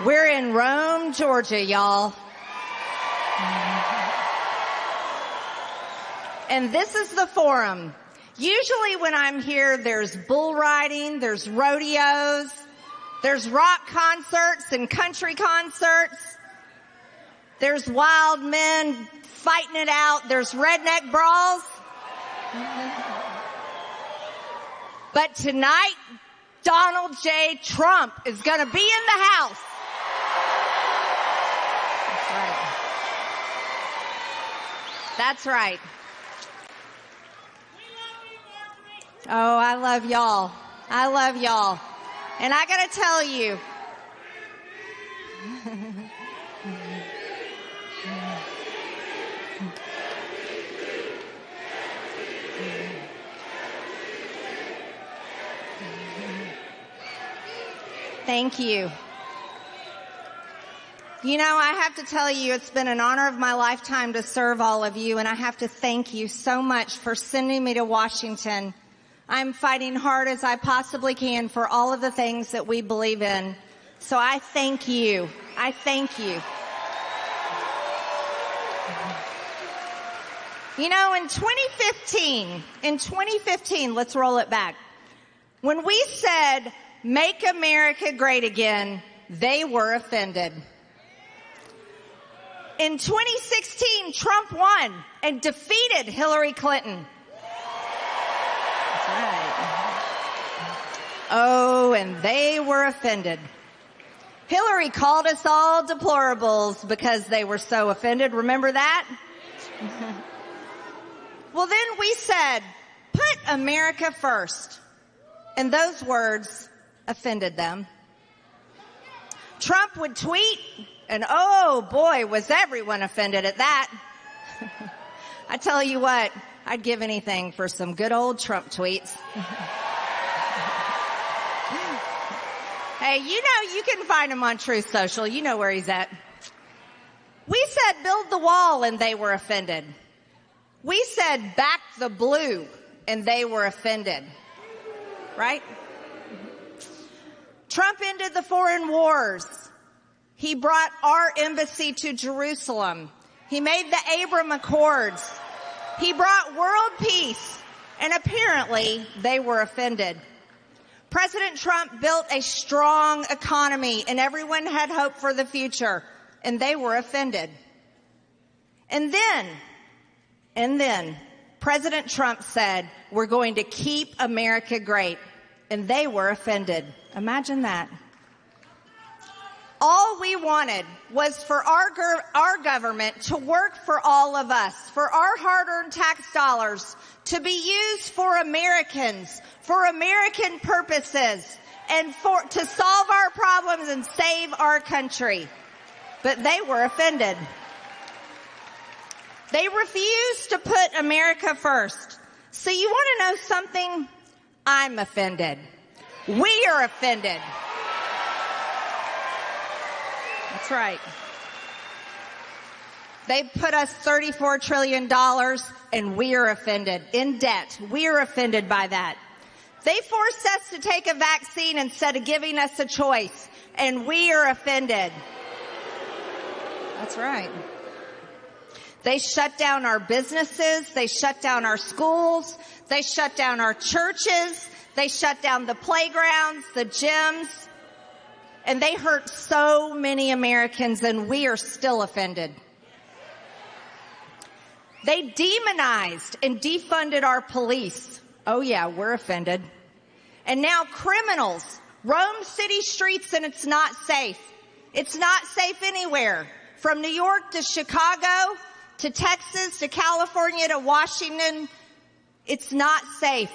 We're in Rome, Georgia, y'all. And this is the forum. Usually when I'm here, there's bull riding, there's rodeos, there's rock concerts and country concerts. There's wild men fighting it out. There's redneck brawls. But tonight, Donald J. Trump is going to be in the house. That's right. Oh, I love y'all. I love y'all. And I got to tell you, thank you. You know, I have to tell you, it's been an honor of my lifetime to serve all of you, and I have to thank you so much for sending me to Washington. I'm fighting hard as I possibly can for all of the things that we believe in. So I thank you. I thank you. You know, in 2015, let's roll it back. When we said, "Make America Great Again," they were offended. In 2016, Trump won and defeated Hillary Clinton. That's right. Oh, and they were offended. Hillary called us all deplorables because they were so offended. Remember that? Well, then we said, "Put America first." And those words offended them. Trump would tweet, and oh boy, was everyone offended at that. I tell you what, I'd give anything for some good old Trump tweets. Hey, you know, you can find him on Truth Social. You know where he's at. We said, "Build the wall," and they were offended. We said, "Back the blue," and they were offended. Right? Trump ended the foreign wars. He brought our embassy to Jerusalem. He made the Abraham Accords. He brought world peace. And apparently, they were offended. President Trump built a strong economy, and everyone had hope for the future. And they were offended. And then, President Trump said, "We're going to keep America great." And they were offended. Imagine that. All we wanted was for our government to work for all of us, for our hard-earned tax dollars to be used for Americans, for American purposes, and to solve our problems and save our country. But they were offended. They refused to put America first. So you want to know something? I'm offended. We are offended. That's right. They put us $34 trillion and we are offended. In debt. We are offended by that. They forced us to take a vaccine instead of giving us a choice, and we are offended. That's right. They shut down our businesses. They shut down our schools. They shut down our churches. They shut down the playgrounds, the gyms. And they hurt so many Americans, and we are still offended. They demonized and defunded our police. Oh yeah, we're offended. And now criminals roam city streets, and it's not safe. It's not safe anywhere. From New York to Chicago to Texas to California to Washington, it's not safe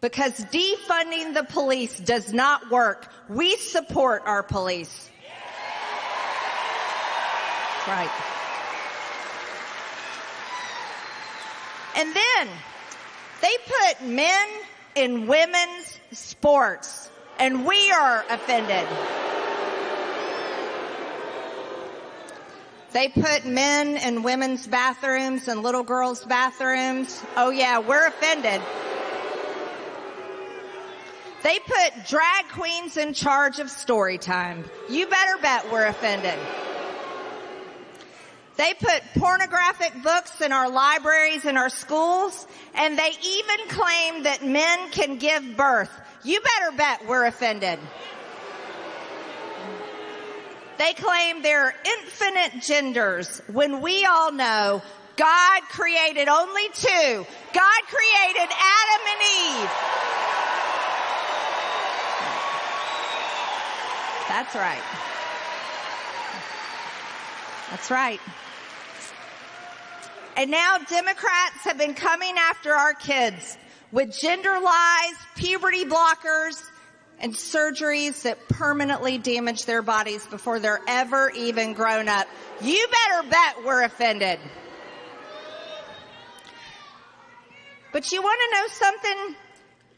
because defunding the police does not work. We support our police. Right. And then they put men in women's sports, and we are offended. They put men in women's bathrooms and little girls' bathrooms. Oh yeah, we're offended. They put drag queens in charge of story time. You better bet we're offended. They put pornographic books in our libraries and our schools, and they even claim that men can give birth. You better bet we're offended. They claim there are infinite genders when we all know God created only two. God created Adam and Eve. That's right. That's right. And now Democrats have been coming after our kids with gender lies, puberty blockers, and surgeries that permanently damage their bodies before they're ever even grown up. You better bet we're offended. But you want to know something?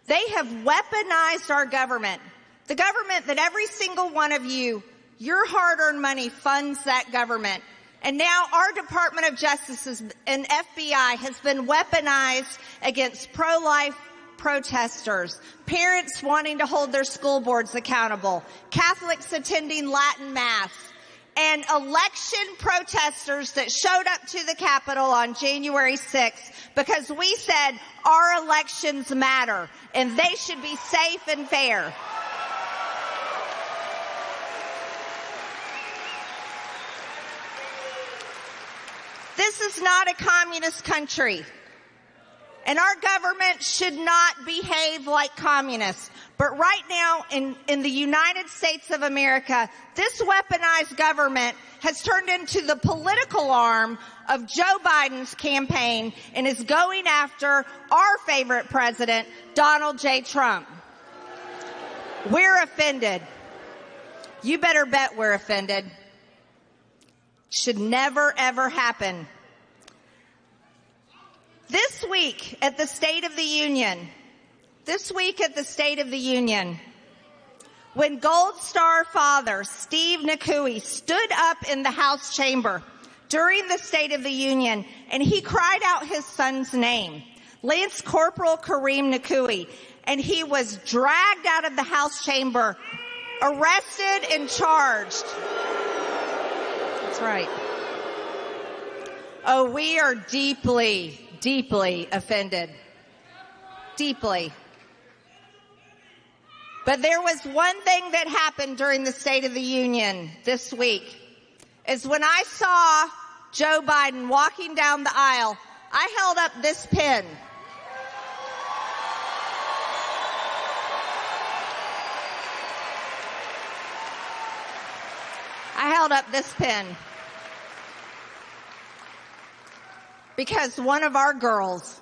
They have weaponized our government. The government that every single one of you, your hard-earned money funds that government. And now our Department of Justice and FBI has been weaponized against pro-life protesters, parents wanting to hold their school boards accountable, Catholics attending Latin Mass, and election protesters that showed up to the Capitol on January 6th because we said our elections matter and they should be safe and fair. This is not a communist country. And our government should not behave like communists. But right now in the United States of America, this weaponized government has turned into the political arm of Joe Biden's campaign and is going after our favorite president, Donald J. Trump. We're offended. You better bet we're offended. Should never, ever happen. This week at the State of the Union, when Gold Star father Steve Nakui stood up in the House chamber during the State of the Union and he cried out his son's name, Lance Corporal Kareem Nakui, and he was dragged out of the House chamber, arrested and charged. That's right. Oh, we are deeply, deeply offended. Deeply. But there was one thing that happened during the State of the Union this week, is when I saw Joe Biden walking down the aisle, I held up this pen. I held up this pen. Because one of our girls,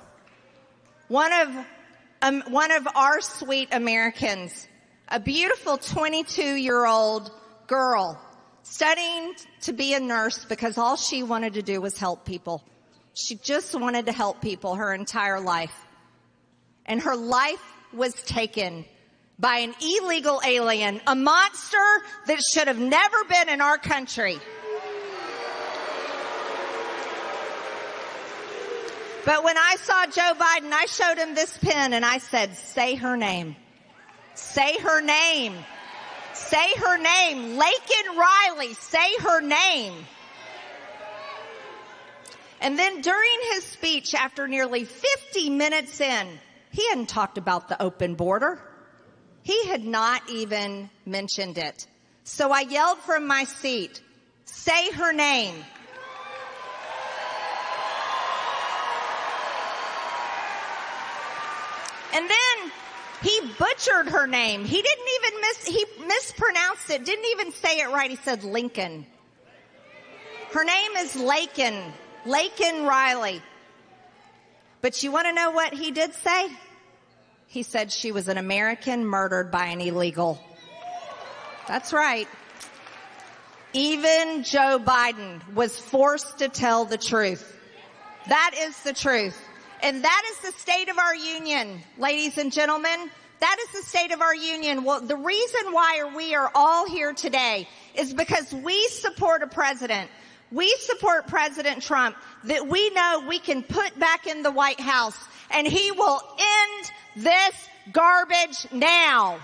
one of our sweet Americans, a beautiful 22-year-old girl, studying to be a nurse because all she wanted to do was help people. She just wanted to help people her entire life. And her life was taken by an illegal alien, a monster that should have never been in our country. But when I saw Joe Biden, I showed him this pen and I said, say her name. Say her name. Say her name. Laken Riley, say her name. And then during his speech, after nearly 50 minutes in, he hadn't talked about the open border. He had not even mentioned it. So I yelled from my seat, say her name. And then he butchered her name. He mispronounced it, didn't even say it right. He said Lincoln. Her name is Laken Riley. But you want to know what he did say? He said she was an American murdered by an illegal. That's right. Even Joe Biden was forced to tell the truth. That is the truth. And that is the state of our union, ladies and gentlemen. That is the state of our union. Well, the reason why we are all here today is because we support a president. We support President Trump that we know we can put back in the White House, and he will end this garbage now.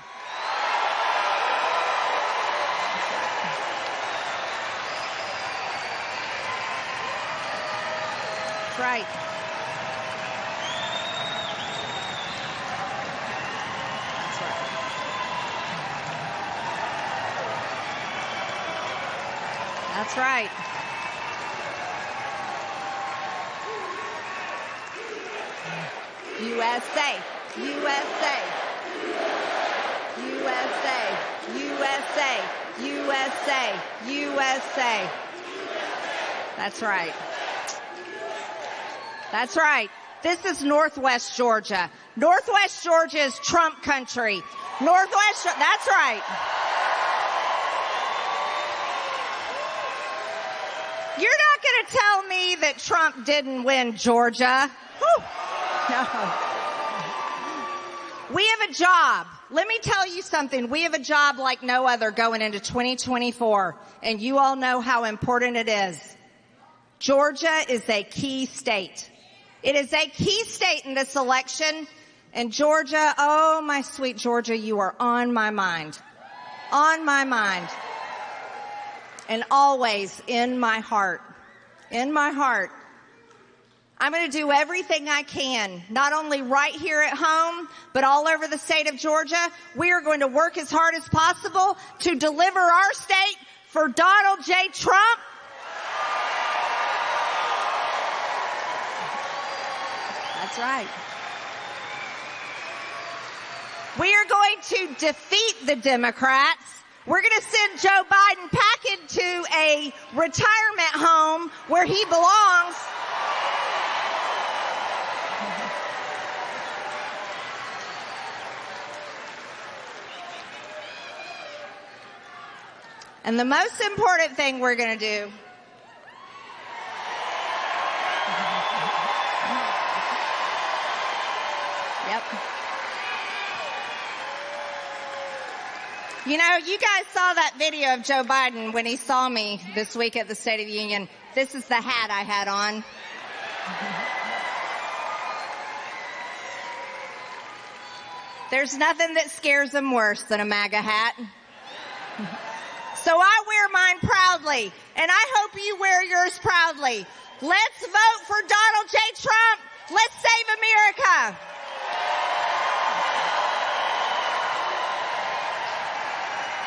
That's right. That's right. That's right. USA, USA, USA, USA, USA, USA. That's right. That's right. This is Northwest Georgia. Northwest Georgia is Trump country. That's right. You're not going to tell me that Trump didn't win Georgia. Whew. No. We have a job. Let me tell you something. We have a job like no other going into 2024, and you all know how important it is. Georgia is a key state. It is a key state in this election, and Georgia, oh, my sweet Georgia, you are on my mind. On my mind. And always in my heart. In my heart. I'm going to do everything I can, not only right here at home, but all over the state of Georgia. We are going to work as hard as possible to deliver our state for Donald J. Trump. That's right. We are going to defeat the Democrats. We're going to send Joe Biden back into a retirement home where he belongs. And the most important thing we're going to do Yep. You know, you guys saw that video of Joe Biden when he saw me this week at the State of the Union. This is the hat I had on. There's nothing that scares him worse than a MAGA hat. So I wear mine proudly, and I hope you wear yours proudly. Let's vote for Donald J. Trump. Let's save America.